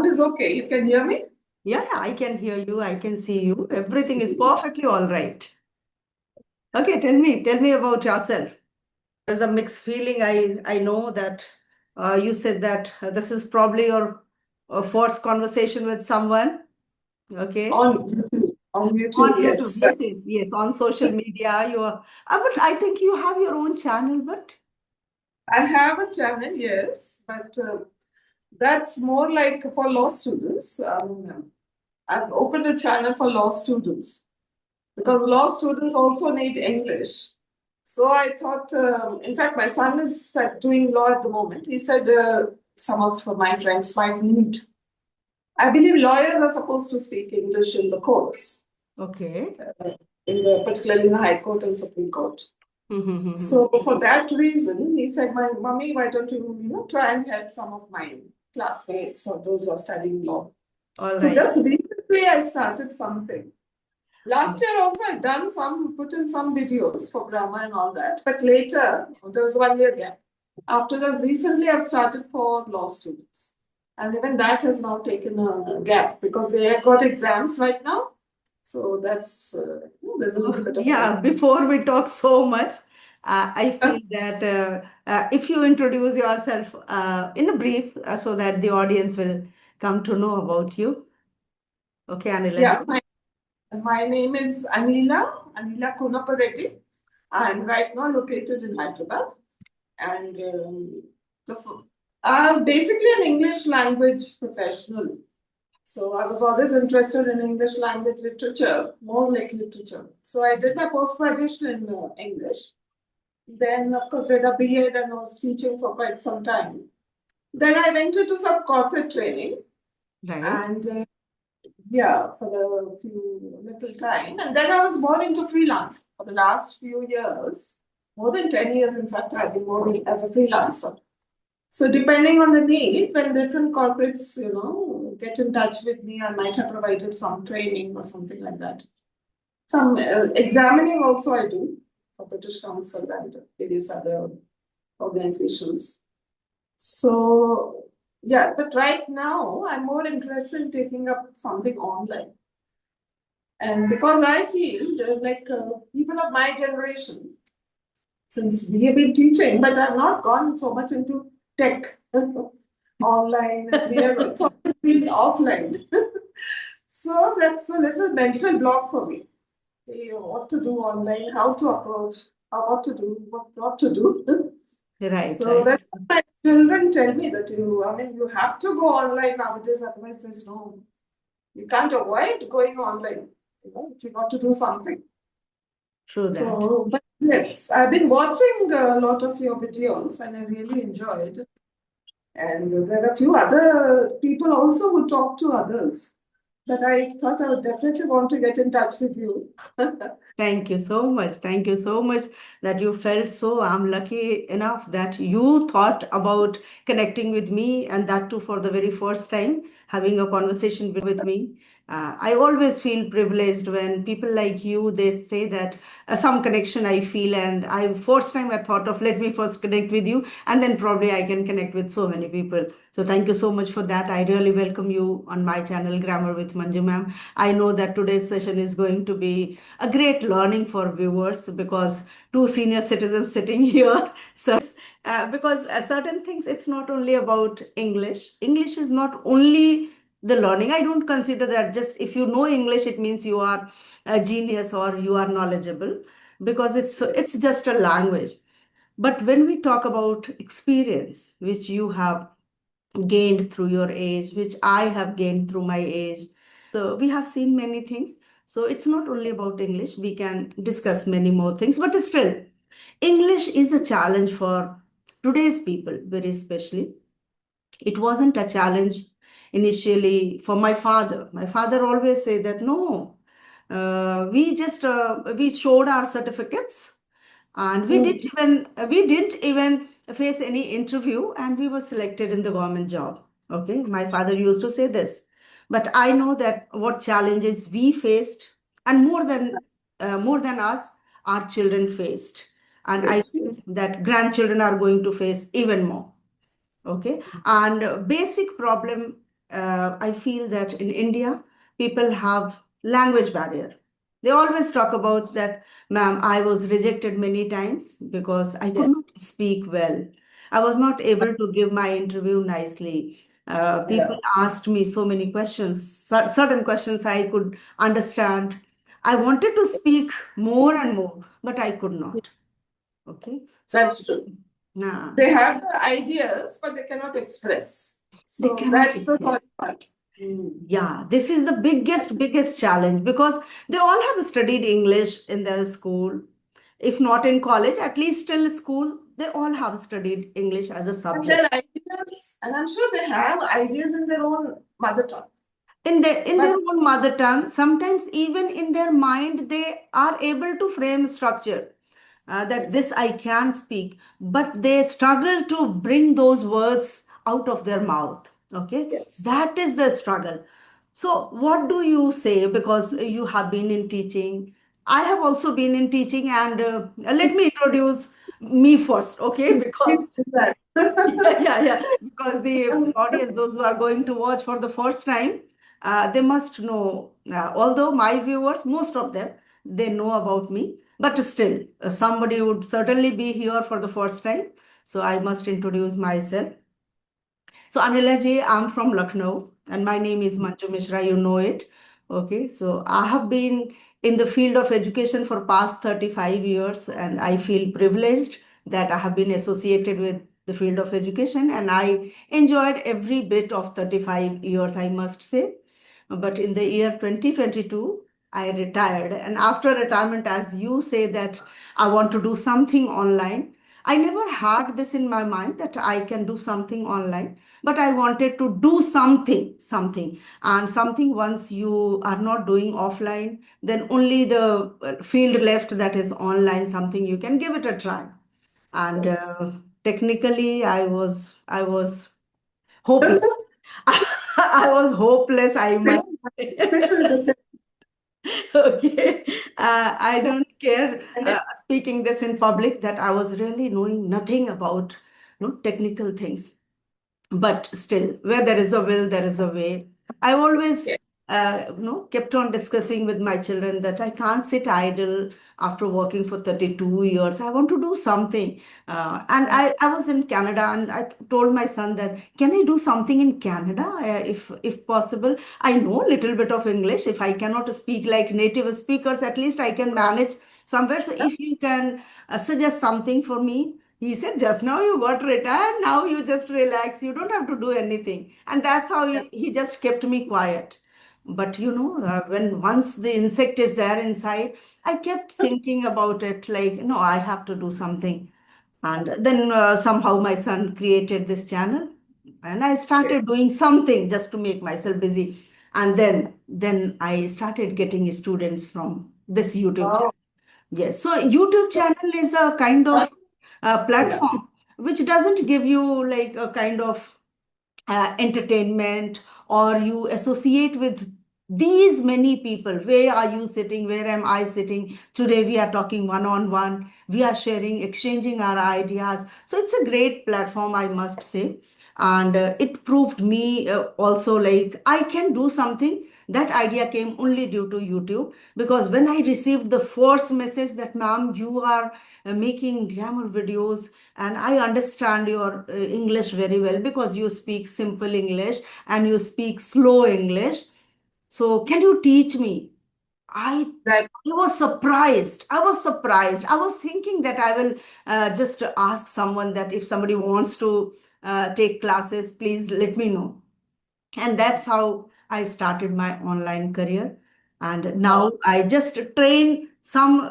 sound is okay. You can hear me? Yeah, I can hear you. I can see you. Everything is perfectly all right. Okay, tell me about yourself. There's a mixed feeling. I know that you said that this is probably your first conversation with someone. Okay, On YouTube. On on YouTube, YouTube. yes. Yes. On social media, you are. But I think you have your own channel. But I have a channel, yes, but that's more like for law students. I've opened a channel for law students because law students also need English. So I thought, in fact, my son is doing law at the moment. He said some of my friends might need. I believe lawyers are supposed to speak English in the courts, okay. particularly in the High Court and Supreme Court. So for that reason, he said, "My mommy, why don't you, try and help some of my classmates or those who are studying law?" All So right. just recently, I started something. Last year also, I done put in some videos for grammar and all that. But later, there was 1 year gap. After that, recently, I've started for law students, and even that has now taken a gap because they have got exams right now. So that's there's a little bit of Yeah, gap. before we talk so much, I feel that if you introduce yourself in a brief so that the audience will come to know about you. Okay, Anila Yeah, ji. my name is Anilakunapareddi. I'm right now located in Hyderabad, and I'm basically an English language professional. So I was always interested in English language literature, more like literature. So I did my post-graduation in English. Then, of course, did a BA, then I was teaching for quite some time. Then I went into some corporate training, Right. and yeah, for a few little time. And then I was more into freelance for the last few years. More than 10 years, in fact, I've been more as a freelancer. So depending on the need, when different corporates, get in touch with me, I might have provided some training or something like that. Some examining also I do for British Council and various other organizations. So yeah, but right now I'm more interested in taking up something online. And because I feel like people of my generation, since we have been teaching, but I've not gone so much into tech online, and it's always been offline. So that's a little mental block for me. What to do online, how to approach, what to do, what not to do. Right, So right. that's what my children tell me that you have to go online nowadays, otherwise there's no, you can't avoid going online, if you got to do something. True that. So, but yes, I've been watching a lot of your videos and I really enjoyed. And there are a few other people also who talk to others. But I thought I would definitely want to get in touch with you. Thank you so much. Thank you so much that you felt so. I'm lucky enough that you thought about connecting with me and that too for the very first time, having a conversation with me. I always feel privileged when people like you, they say that some connection I feel, and I first time I thought of let me first connect with you and then probably I can connect with so many people. So thank you so much for that. I really welcome you on my channel, Grammar with Manju ma'am. I know that today's session is going to be a great learning for viewers because two senior citizens sitting here. So, because certain things, it's not only about English. English is not only the learning. I don't consider that just if you know English, it means you are a genius or you are knowledgeable because it's just a language. But when we talk about experience, which you have gained through your age, which I have gained through my age. So we have seen many things. So it's not only about English. We can discuss many more things, but still, English is a challenge for today's people, very especially. It wasn't a challenge initially for my father. My father always said that no, we showed our certificates and Mm. we didn't even face any interview and we were selected in the government job. Okay, my father used to say this, but I know that what challenges we faced and more than us, our children faced, and I Yes, think yes. that grandchildren are going to face even more. Okay, and basic problem, I feel that in India, people have language barrier. They always talk about that, ma'am, I was rejected many times because I could Yes. not speak well. I was not able to give my interview nicely. People Yeah. asked me so many questions, certain questions I could understand. I wanted to speak more and more, but I could not. Okay. So, That's true. nah, They have the ideas, but they cannot express. they So cannot that's the express. sorry part. Yeah, this is the biggest challenge because they all have studied English in their school. If not in college, at least till school, they all have studied English as a And subject. their ideas, and I'm sure they have ideas in their own mother tongue. In their But own mother tongue, sometimes even in their mind, they are able to frame structure that this yes, I can speak, but they struggle to bring those words out of their mouth. Okay, yes. that is the struggle. So, what do you say? Because you have been in teaching, I have also been in teaching, and let me introduce me first, okay? Please Because do that. yeah. Because the audience, those who are going to watch for the first time, they must know. Although my viewers, most of them, they know about me, but still, somebody would certainly be here for the first time. So I must introduce myself. So Anila ji, I'm from Lucknow and my name is Manju Mishra, you know it. Okay, so I have been in the field of education for past 35 years and I feel privileged that I have been associated with the field of education and I enjoyed every bit of 35 years, I must say. But in the year 2022, I retired. And after retirement, as you say that I want to do something online, I never had this in my mind that I can do something online, but I wanted to do something. And something once you are not doing offline, then only the field left that is online, something you can give it a try. And Yes. technically, I was hopeless. I was hopeless, I must say. Especially the Okay. I don't care speaking this in public that I was really knowing nothing about technical things. But still, where there is a will, there is a way. I always yeah. kept on discussing with my children that I can't sit idle after working for 32 years. I want to do something. And I was in Canada and I told my son that, can I do something in Canada if possible? I know a little bit of English. If I cannot speak like native speakers, at least I can manage somewhere. So if you can suggest something for me, he said, just now you got retired, now you just relax, you don't have to do anything. And that's how he just kept me quiet. But when once the insect is there inside, I kept thinking about it like, no, I have to do something. And then somehow my son created this channel and I Okay. started doing something just to make myself busy. And then I started getting students from this YouTube channel. Wow. Yes, so YouTube channel is a kind of Yeah. platform which doesn't give you like a kind of entertainment or you associate with these many people. Where are you sitting? Where am I sitting? Today we are talking one on one. We are sharing, exchanging our ideas. So it's a great platform, I must say. And it proved me also like I can do something. That idea came only due to YouTube because when I received the first message that, ma'am, you are making grammar videos and I understand your English very well because you speak simple English and you speak slow English. So can you teach me? I That's I was surprised. I was surprised. I was thinking that I will just ask someone that if somebody wants to take classes, please let me know. And that's how I started my online career. And wow. now I just train some,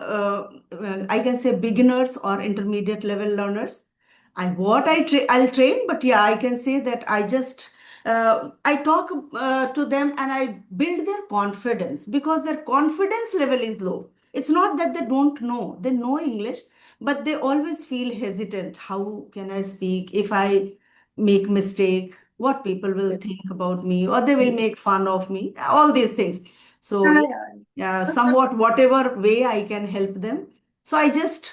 I can say beginners or intermediate level learners. I'll train, but yeah, I can say that I talk to them and I build their confidence because their confidence level is low. It's not that they don't know; they know English, but they always feel hesitant. How can I speak if I make mistake? What people will Yeah. think about me, or they will make fun of me? All these things. So Yeah, yeah, somewhat whatever way I can help them. So I just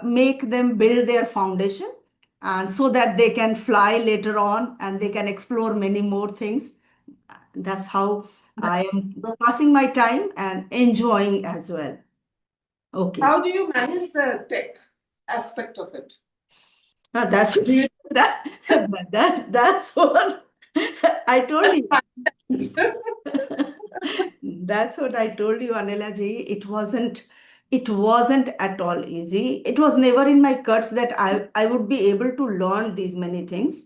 make them build their foundation and so that they can fly later on and they can explore many more things. That's how I am passing my time and enjoying as well. Okay. How do you manage the tech aspect of it? Now that's Do you that, that's what I told you. That's what I told you, Anila ji. It wasn't at all easy. It was never in my cuts that I would be able to learn these many things.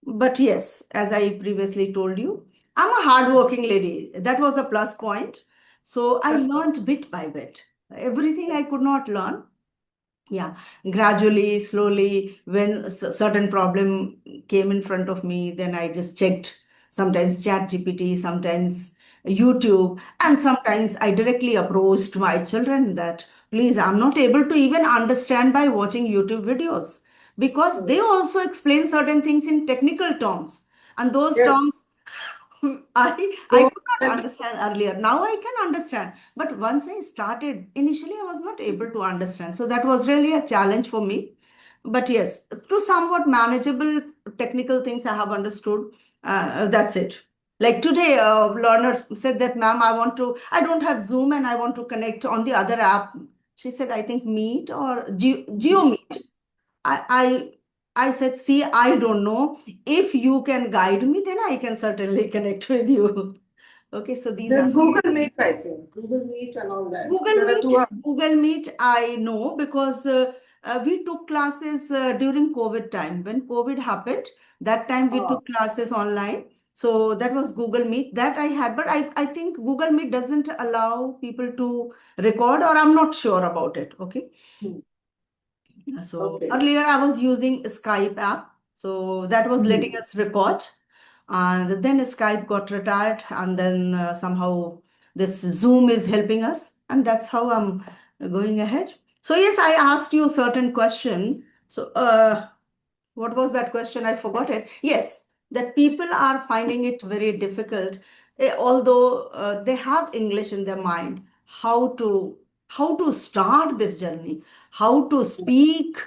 But yes, as I previously told you, I'm a hardworking lady. That was a plus point. So I learned bit by bit. Everything I could not learn, yeah, gradually, slowly, when certain problem came in front of me, then I just checked sometimes chat gpt, sometimes YouTube, and sometimes I directly approached my children that please, I'm not able to even understand by watching YouTube videos, because they Yes. also explain certain things in technical terms, and those Yes. terms I Go could not ahead. understand earlier. Now I can understand. But once I started, initially I was not able to understand. So that was really a challenge for me. But yes, to somewhat manageable technical things I have understood. That's it. Like today, a learner said that, ma'am, I don't have Zoom and I want to connect on the other app. She said, I think Meet or Geo Meet. I I said, see, I don't know. If you can guide me, then I can certainly connect with you. Okay, so these are There's Google Meet, I think. Google Meet and all that. Google There are Meet. two. Google Meet, I know because we took classes during COVID time. When COVID happened, that time we Uh, took classes online. So that was Google Meet that I had, but I think Google Meet doesn't allow people to record, or I'm not sure about it. Okay. hmm, So okay. earlier I was using Skype app. So that was letting Hmm. us record. And then Skype got retired. And then somehow this Zoom is helping us. And that's how I'm going ahead. So yes, I asked you a certain question. So what was that question? I forgot it. Yes, that people are finding it very difficult, although they have English in their mind. How to start this journey? How to speak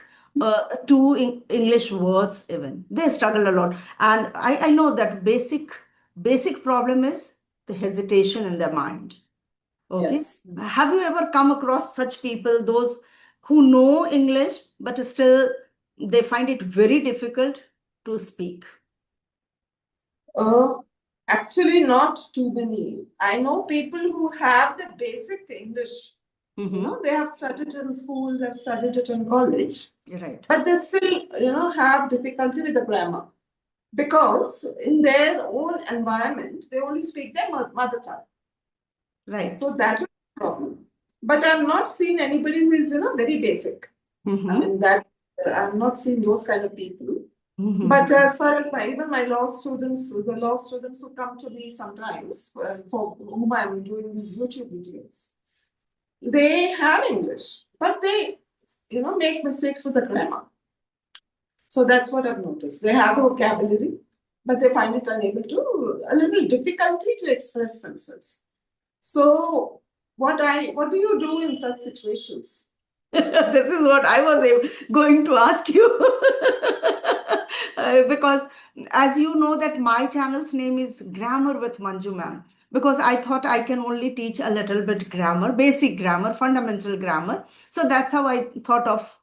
two English words? Even they struggle a lot, and I know that basic problem is the hesitation in their mind. Okay. Yes. Have you ever come across such people, those who know English, but still they find it very difficult to speak? Uh, Actually, not too many. I know people who have the basic English. Mm-hmm. They have studied in school, they've studied it in college, Right. but they still, have difficulty with the grammar because in their own environment, they only speak their mother tongue. Right. So that is the problem. But I've not seen anybody who is, very basic. I Mm-hmm. mean, that I've not seen those kind of people. But Mm-hmm. as far as even my law students, the law students who come to me sometimes, for whom I'm doing these YouTube videos, they have English, but they, make mistakes with the grammar. So that's what I've noticed. They have the vocabulary, but they find it unable to, a little difficulty to express themselves. So what do you do in such situations? This is what I was going to ask you. Because as you know that my channel's name is Grammar with Manju ma'am, because I thought I can only teach a little bit grammar, basic grammar, fundamental grammar. So that's how I thought of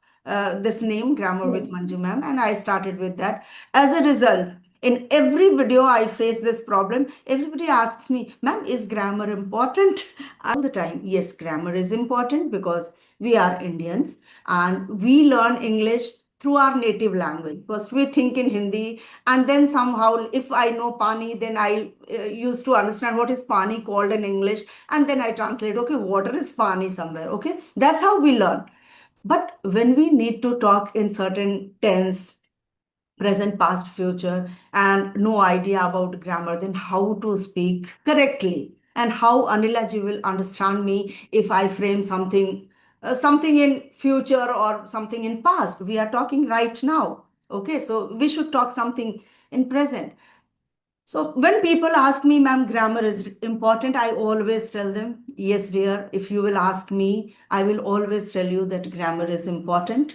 this name, Grammar with Hmm. Manju ma'am, and I started with that. As a result, in every video I face this problem. Everybody asks me, ma'am, is grammar important? All the time, yes, grammar is important because we are Indians and we learn English through our native language. First, we think in Hindi, and then somehow, if I know Pani, then I used to understand what is Pani called in English, and then I translate, okay, water is Pani somewhere. Okay, that's how we learn. But when we need to talk in certain tense, present, past, future, and no idea about grammar, then how to speak correctly, and how Anilaji will understand me if I frame something in future or something in past. We are talking right now. Okay, so we should talk something in present. So when people ask me, ma'am, grammar is important, I always tell them, yes, dear, if you will ask me, I will always tell you that grammar is important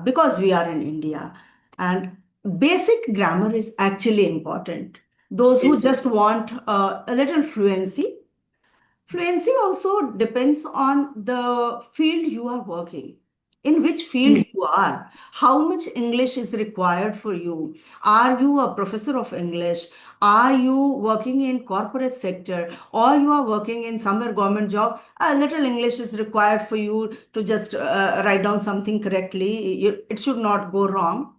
because we are in India. And basic grammar is actually important. Those who Basic. just want a little fluency. Fluency also depends on the field you are working, in which field you are, how much English is required for you. Are you a professor of English? Are you working in corporate sector, or you are working in somewhere government job? A little English is required for you to just write down something correctly. It should not go wrong.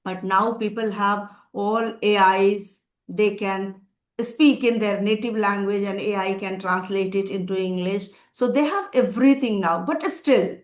But now people have all AIs, they can speak in their native language and AI can translate it into English. So they have everything now. But still,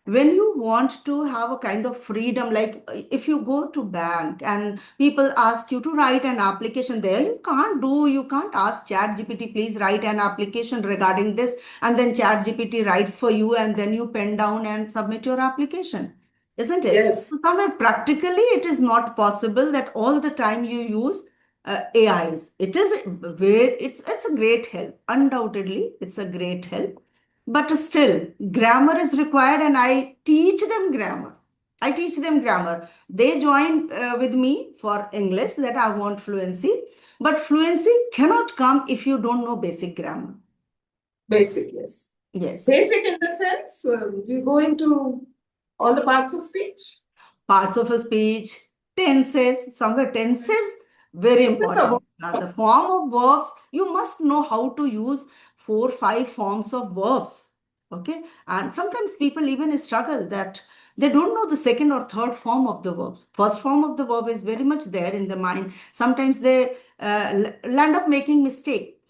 when you want to have a kind of freedom, like if you go to bank and people ask you to write an application there, you can't ask chat gpt, please write an application regarding this, and then chat gpt writes for you and then you pen down and submit your application, isn't it? Yes. So somewhere practically it is not possible that all the time you use ais. It is where it's a great help, undoubtedly it's a great help, but still, grammar is required, and I teach them grammar. I teach them grammar. They join with me for English that I want fluency, but fluency cannot come if you don't know basic grammar. Basic, yes. Yes. Basic in the sense, you go into all the parts of speech. Parts of a speech, tenses, somewhere tenses, very This is a important. Now, the form of verbs, you must know how to use 4, 5 forms of verbs. Okay. And sometimes people even struggle that they don't know the second or third form of the verbs. First form of the verb is very much there in the mind. Sometimes they land up making mistake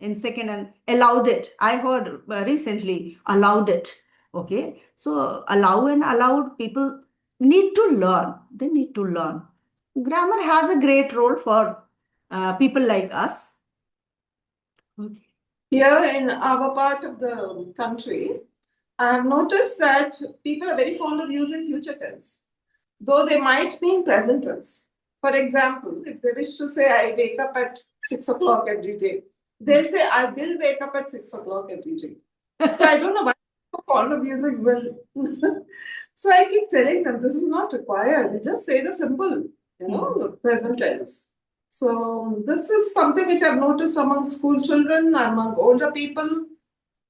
in second and allowed it. I heard recently allowed it. Okay. So allow and allowed, people need to learn. They need to learn. Grammar has a great role for people like us. Okay. Here in our part of the country, I have noticed that people are very fond of using future tense, though they might mean present tense. For example, if they wish to say, I wake up at 6 o'clock every day, they'll say, I will wake up at 6 o'clock every day. So I don't know why they're so fond of using will. So I keep telling them, this is not required. You just say the simple, the present tense. So this is something which I've noticed among school children, among older people.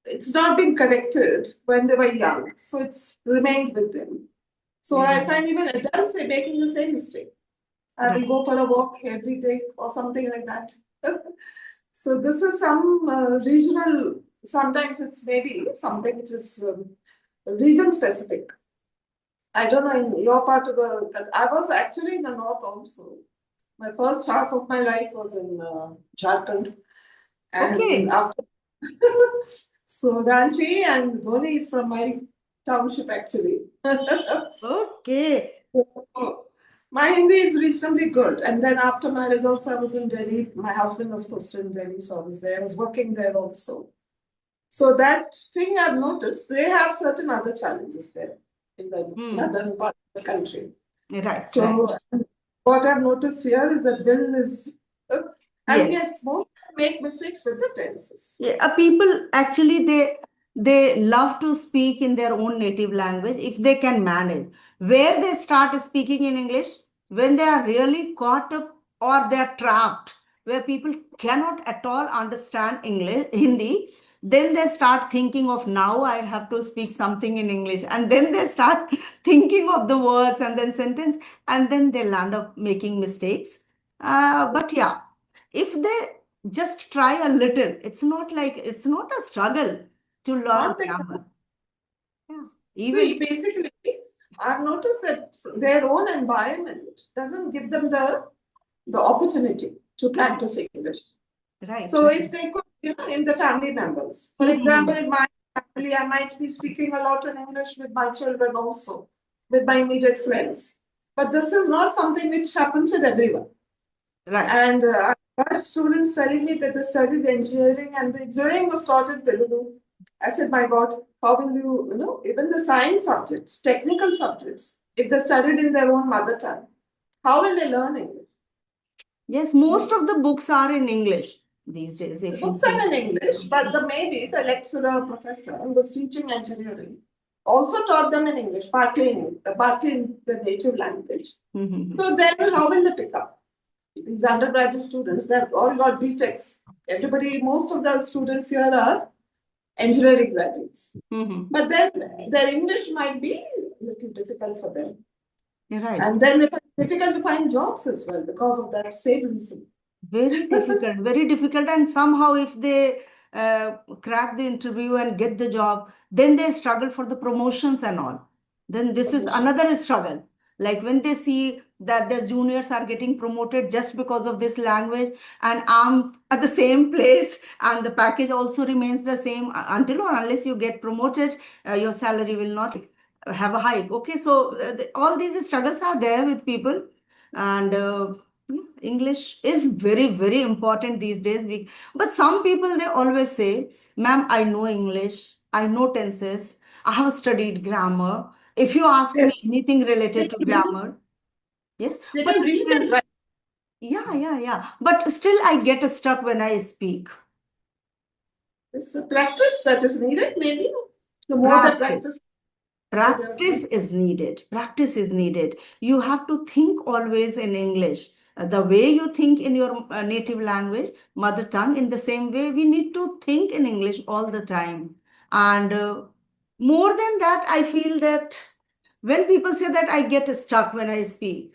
It's not been corrected when they were young, so it's remained with them. So I Right. find even adults are making the same mistake. I will Right. go for a walk every day or something like that. So this is some regional. Sometimes it's maybe something which is region specific. I don't know in your part of the. I was actually in the north also. My first half of my life was in Jharkhand, and Okay. after so Ranchi and Dhoni is from my township actually. Okay. So, my Hindi is reasonably good. And then after marriage also I was in Delhi. My husband was posted in Delhi, so I was there. I was working there also. So that thing I've noticed, they have certain other challenges there in the northern part of the country. Right. Right. So what I've noticed here is that will is, and Yes. yes, most make mistakes with the tenses. Yeah, people actually they love to speak in their own native language if they can manage. Where they start speaking in English, when they are really caught up or they are trapped, where people cannot at all understand English, Hindi, then they start thinking of now I have to speak something in English, and then they start thinking of the words and then sentence, and then they land up making mistakes. But yeah, if they just try a little. It's not a struggle to learn Not the grammar. Yeah. See, Even basically, I've noticed that their own environment doesn't give them the opportunity to practice English. right, So right. if they could, in the family members, for example, Mhm. in my family, I might be speaking a lot in English with my children also, with my immediate friends. But this is not something which happens with everyone. Right. And I got students telling me that they studied engineering and the engineering was taught in Telugu. I said, my God, how will even the science subjects, technical subjects, if they studied in their own mother tongue, how will they learn English? Yes, most of the books are in English these days, The if you books are see. in English, but maybe the lecturer, professor who was teaching engineering also taught them in English, partly in the native language. Mhm. So then how will they pick up? these undergraduate students, they've all got BTechs. Everybody, most of the students here are engineering graduates. But then their English might be a little difficult for them. You're right. And then they find it difficult to find jobs as well because of that same reason. Very difficult, very difficult. And somehow, if they crack the interview and get the job, then they struggle for the promotions and all. Then this is another struggle. Like when they see that their juniors are getting promoted just because of this language, and I'm at the same place, and the package also remains the same until or unless you get promoted, your salary will not have a hike. Okay, so all these struggles are there with people, and English is very, very important these days. But some people, they always say, ma'am, I know English, I know tenses, I have studied grammar. If you ask me Yes. anything related to grammar, yes, They but can read still, and write. yeah. But still, I get stuck when I speak. It's a practice that is needed, maybe. The more they practice, Practice. Practice is needed. Practice is needed. You have to think always in English. The way you think in your native language, mother tongue, in the same way, we need to think in English all the time. And more than that, I feel that when people say that I get stuck when I speak,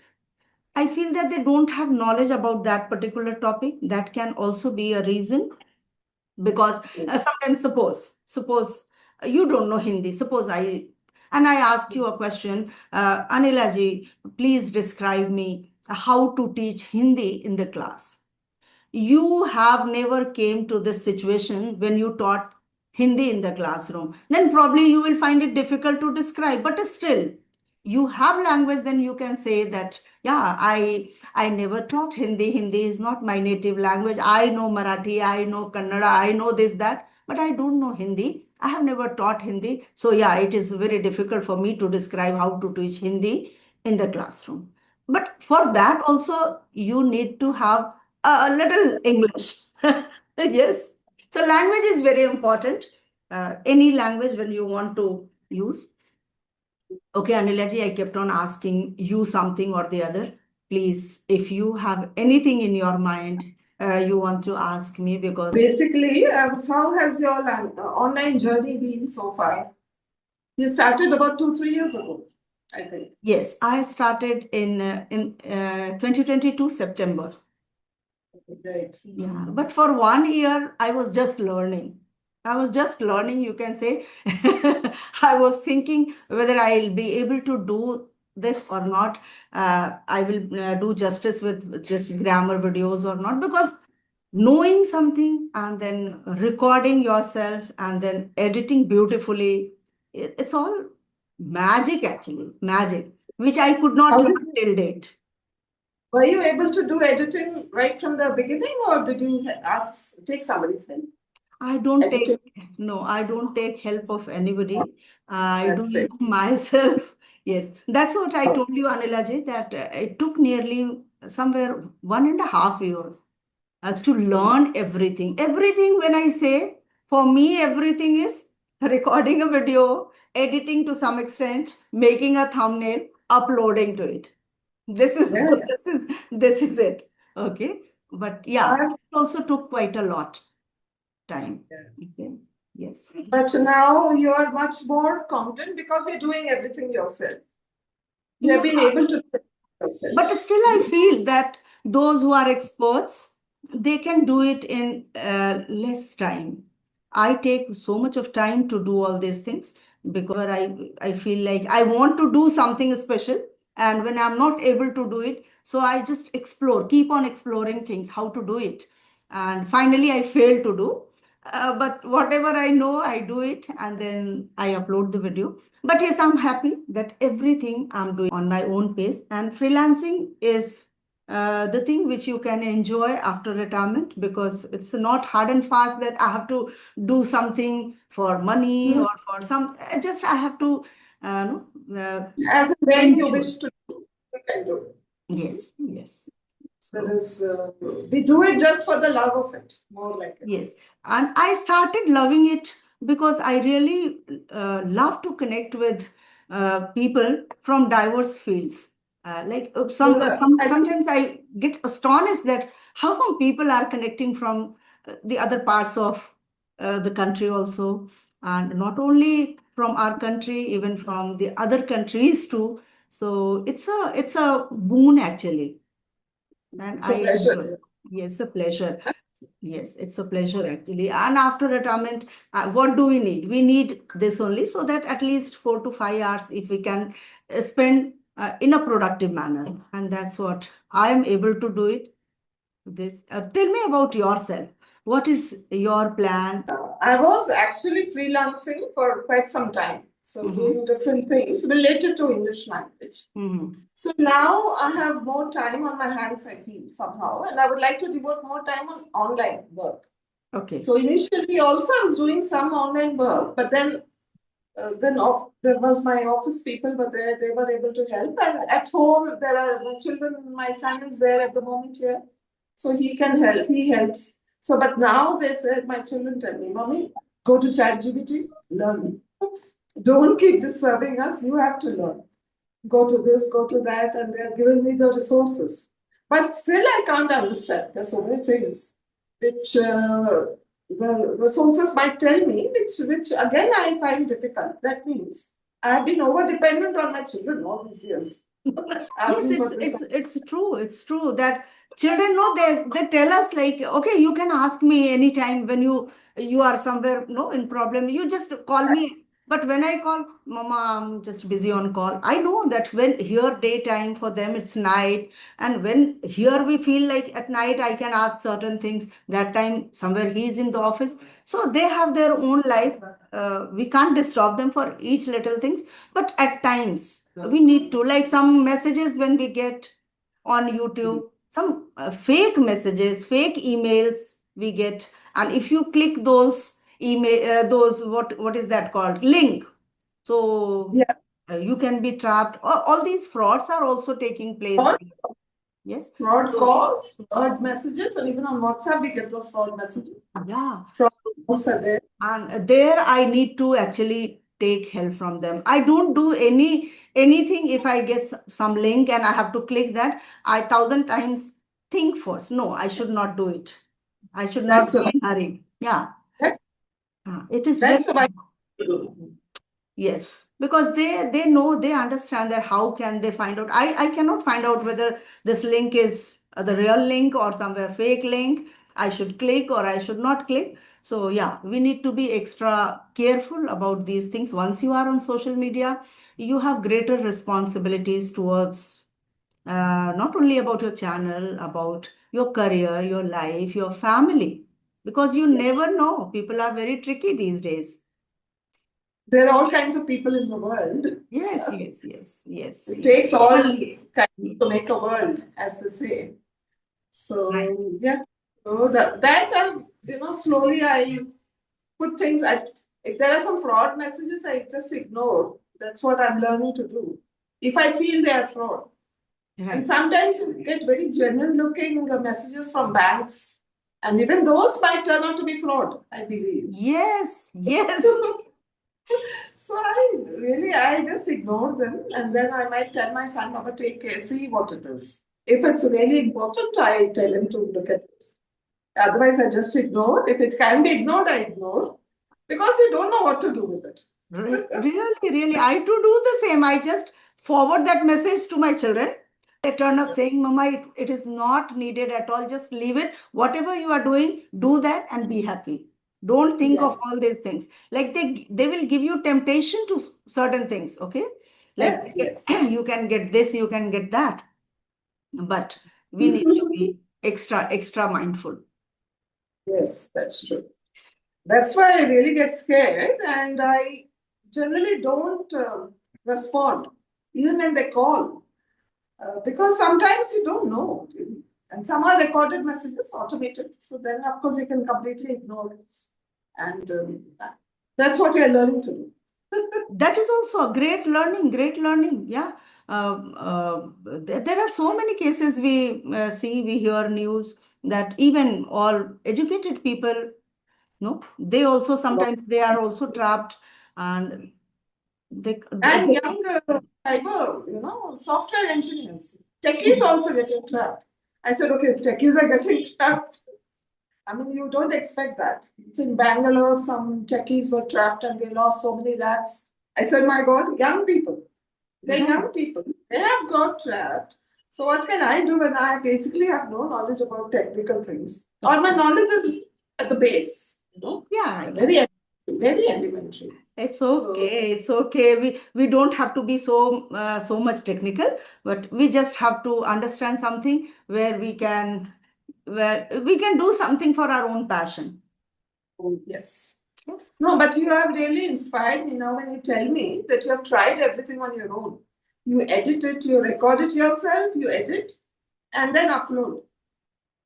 I feel that they don't have knowledge about that particular topic. That can also be a reason, because sometimes suppose you don't know Hindi. Suppose I ask you a question, Anila ji, please describe me how to teach Hindi in the class. You have never came to this situation when you taught Hindi in the classroom, then probably you will find it difficult to describe. But still, you have language, then you can say that, yeah, I never taught Hindi. Hindi is not my native language. I know Marathi, I know Kannada, I know this, that, but I don't know Hindi. I have never taught Hindi. So yeah, it is very difficult for me to describe how to teach Hindi in the classroom. But for that also, you need to have a little English. Yes. So language is very important. Any language when you want to use. Okay, Anilaji, I kept on asking you something or the other. Please, if you have anything in your mind, you want to ask me, because basically, how has your online journey been so far? You started about 2, 3 years ago, I think. yes, I started in 2022 September. Right. Yeah, but for 1 year, I was just learning. I was just learning, you can say. I was thinking whether I'll be able to do this or not. I will do justice with this grammar videos or not, because knowing something and then recording yourself and then editing beautifully, it's all magic, actually, magic, which I could not How learn did you, till date. were you able to do editing right from the beginning, or did you take somebody's help? I don't Editing, take, no, I don't take help of anybody. I do that's it great. myself. Yes, that's what I told you, Anilaji, that it took nearly somewhere 1.5 years to learn everything. Everything, when I say, for me, everything is recording a video, editing to some extent, making a thumbnail, uploading to it. This is Yeah, yeah. this is it. Okay. But yeah, I've- it also took quite a lot time. yeah. Okay. Yes. But now you are much more confident because you're doing everything yourself. You have Yeah. been able to do it yourself. But still, I feel that those who are experts, they can do it in less time. I take so much of time to do all these things because I feel like I want to do something special. And when I'm not able to do it, so I just explore, keep on exploring things, how to do it. And finally, I fail to do. But whatever I know, I do it and then I upload the video. But yes, I'm happy that everything I'm doing on my own pace. And freelancing is the thing which you can enjoy after retirement, because it's not hard and fast that I have to do something for money Mhm. or for some. Just I have to As and when you enjoy. wish to do, you can do it. Yes, yes. There So. is, we do it just for the love of it, more like it. Yes, and I started loving it because I really love to connect with people from diverse fields. I Sometimes I get astonished that how come people are connecting from the other parts of the country also, and not only from our country, even from the other countries too. So it's a boon actually, and it's a I enjoy. pleasure. Yes, a pleasure. Yes, it's a pleasure actually. And after retirement, what do we need? We need this only, so that at least 4 to 5 hours, if we can spend in a productive manner. And that's what I am able to do it. This. Tell me about yourself. What is your plan? I was actually freelancing for quite some time, so Mm-hmm. doing different things related to English language. Mm-hmm. So now I have more time on my hands, I feel somehow, and I would like to devote more time on online work. Okay. So initially, also I was doing some online work, but there was my office people, but they were able to help. And at home, there are my children. My son is there at the moment here, so he can help. He helps. So, but now they said, my children tell me, "Mommy, go to ChatGPT, learn. Don't keep disturbing us. You have to learn. Go to this, go to that," and they're giving me the resources. But still, I can't understand. There's so many things which the resources might tell me, which again I find difficult. That means I have been over dependent on my children all these years, Yes, asking for this. it's true. It's true that children know, they tell us like, okay, you can ask me anytime when you are somewhere no in problem. You just call me. But when I call, Mama, I'm just busy on call. I know that when here daytime for them it's night, and when here we feel like at night I can ask certain things. That time somewhere he is in the office, so they have their own life. We can't disturb them for each little things, but at times we need to, like some messages when we get on YouTube, some fake messages, fake emails we get, and if you click those email, those what is that called, link, so Yeah, you can be trapped. All these frauds are also taking place. fraud, Yes. fraud So calls, fraud messages, and even on WhatsApp we get those fraud messages. yeah. Fraud calls are there. And there I need to actually take help from them. I don't do anything if I get some link and I have to click that. I thousand times think first. No, I should not do it. I should not That's be the in hurry. Yeah. that, It is very that's the way. yes, because they know, they understand that how can they find out. I cannot find out whether this link is the real link or somewhere fake link. I should click or I should not click. So yeah, we need to be extra careful about these things. Once you are on social media, you have greater responsibilities towards not only about your channel, about your career, your life, your family, because you Yes. never know. People are very tricky these days. There are all kinds of people in the world. Yes, yes, yes, yes, It yes. takes all Right. kinds to make a world, as they say. Right. So yeah, so that slowly I put things. If there are some fraud messages, I just ignore. That's what I'm learning to do. If I feel they are fraud, and Right. sometimes you get very genuine looking messages from banks, and even those might turn out to be fraud, I believe. Yes, yes. So I just ignore them, and then I might tell my son, "Baba, take care, see what it is." If it's really important, I tell him to look at it. Otherwise, I just ignore. If it can be ignored, I ignore because you don't know what to do with it. Really, really. I too do the same. I just forward that message to my children. They turn up saying, Mama, it is not needed at all. Just leave it. Whatever you are doing, do that and be happy. Don't think Yeah. of all these things. Like they will give you temptation to certain things. Okay. Like Yes. Yes. you can get this, you can get that. But we need to be extra mindful. Yes, that's true. That's why I really get scared, and I generally don't respond even when they call. Because sometimes you don't know. And some are recorded messages, automated. So then, of course, you can completely ignore it. And that's what we are learning to do. That is also a great learning. Yeah. There are so many cases we see, we hear news that even all educated people, no, they also sometimes they are also trapped, and And they young cyber, software engineers. Techies also getting trapped. I said, okay, if techies are getting trapped, I mean, you don't expect that. It's in Bangalore, some techies were trapped and they lost so many lakhs. I said, my God, young people. They're right. young people. They have got trapped. So what can I do when I basically have no knowledge about technical things? Or my knowledge is at the base, Yeah, yeah. very, very elementary. It's So okay. It's okay. We don't have to be so much technical, but we just have to understand something where we can do something for our own passion. yes. Yeah. No, but you have really inspired me now when you tell me that you have tried everything on your own. You edit it, you record it yourself, you edit, and then upload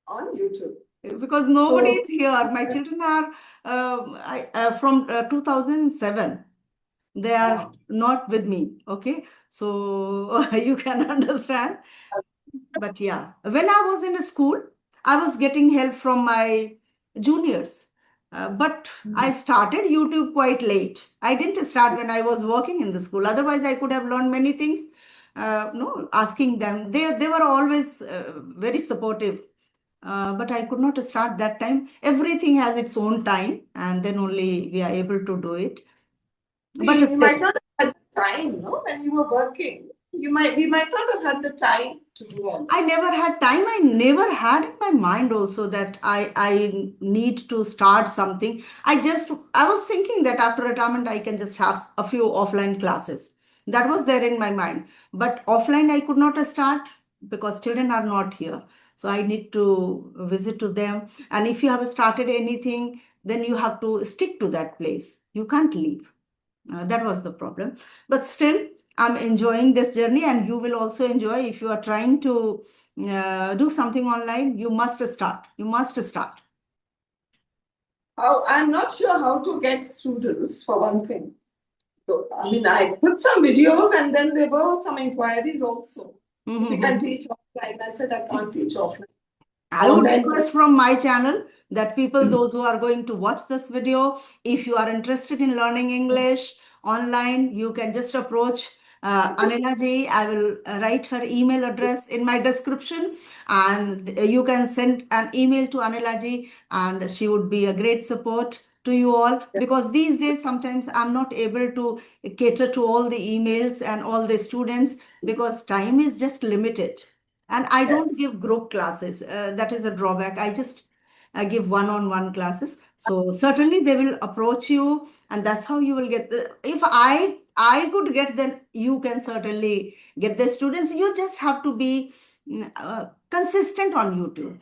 on YouTube. Because nobody So is here. My children are from 2007. They are wow. not with me. Okay, so you can understand. But yeah, when I was in a school, I was getting help from my juniors. But I started YouTube quite late. I didn't start when I was working in the school. Otherwise, I could have learned many things. No, asking them. They were always very supportive. But I could not start that time. Everything has its own time, and then only we are able to do it. But We still, might not have had the time, no, when you were working. We might not have had the time to do all I that. never had time. I never had in my mind also that I need to start something. I was thinking that after retirement I can just have a few offline classes. That was there in my mind. But offline I could not start because children are not here. So I need to visit to them. And if you have started anything, then you have to stick to that place. You can't leave. That was the problem. But still, I'm enjoying this journey, and you will also enjoy if you are trying to do something online. You must start. You must start. I'm not sure how to get students for one thing. So I mean, I put some videos and then there were some inquiries also. If you can Mhm. teach offline, I said I can't teach offline. I would Online. request from my channel that people, those who are going to watch this video, if you are interested in learning English online, you can just approach Anila ji. I will write her email address in my description, and you can send an email to Anila ji, and she would be a great support to you all, because these days sometimes I'm not able to cater to all the emails and all the students because time is just limited. And I don't Yes. give group classes. That is a drawback. I give one-on-one classes. So certainly they will approach you, and that's how you will get the. If I could get, then you can certainly get the students. You just have to be consistent on YouTube.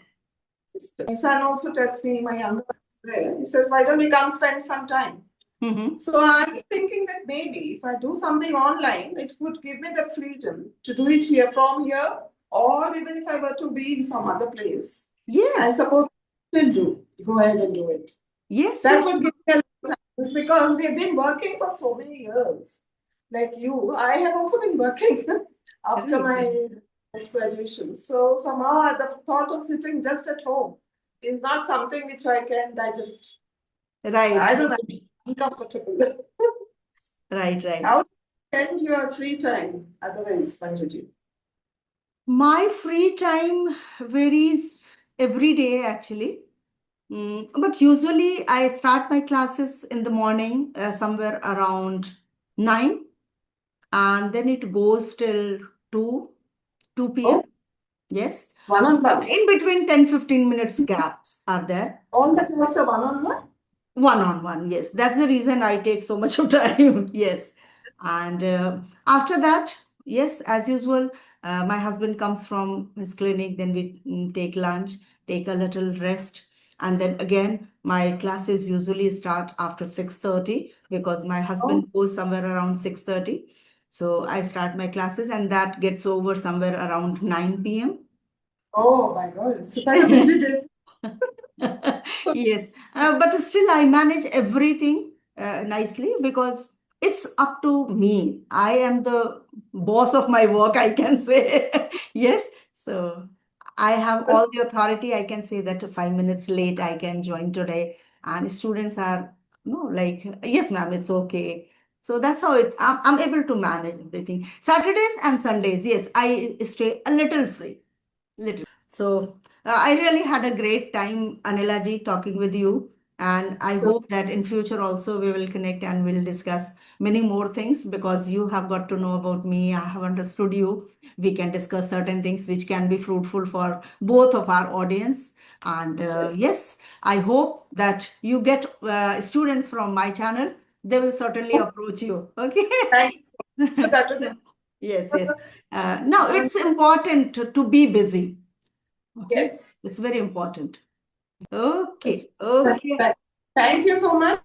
My son also tells me, my younger one is there. He says, why don't we come spend some time? Hmm. So I was thinking that maybe if I do something online, it would give me the freedom to do it here from here, or even if I were to be in some other place, I Yes, suppose I still do go ahead and do it. yes, That yes. would give me a lot of happiness because we have been working for so many years. Like you, I have also been working after Right, my graduation. So somehow the thought of sitting just at home is not something which I can digest. right, I don't know, uncomfortable. right, right. How do you spend your free time otherwise, Manjuji? My free time varies every day actually. But usually I start my classes in the morning, somewhere around 9, and then it goes till 2, 2 p.m. Oh, Yes. one on one. In between 10-15 minutes gaps are there. All the class are one on one? One on one, yes. That's the reason I take so much of time. Yes. And after that, yes, as usual, my husband comes from his clinic, then we take lunch, take a little rest. And then again, my classes usually start after 6:30 because my Oh, husband goes somewhere around 6:30. So I start my classes and that gets over somewhere around 9 p.m. oh my God, it's quite a busy day. Yes, but still, I manage everything nicely because it's up to me. I am the boss of my work, I can say. Yes, so I have all the authority. I can say that 5 minutes late, I can join today. And students are, no, like, yes, ma'am, it's okay. So that's how I'm able to manage everything. Saturdays and Sundays, yes, I stay a little free. Little. So I really had a great time, Anilaji, talking with you. And I So, hope that in future also we will connect and we'll discuss many more things, because you have got to know about me. I have understood you. We can discuss certain things which can be fruitful for both of our audience. And yes. yes, I hope that you get students from my channel. They will certainly approach you. Okay. Thank you for that. Yes, yes. Now it's important to be busy. Okay, Yes. it's very important. Yes. Okay, Yes. okay. Thank you so much.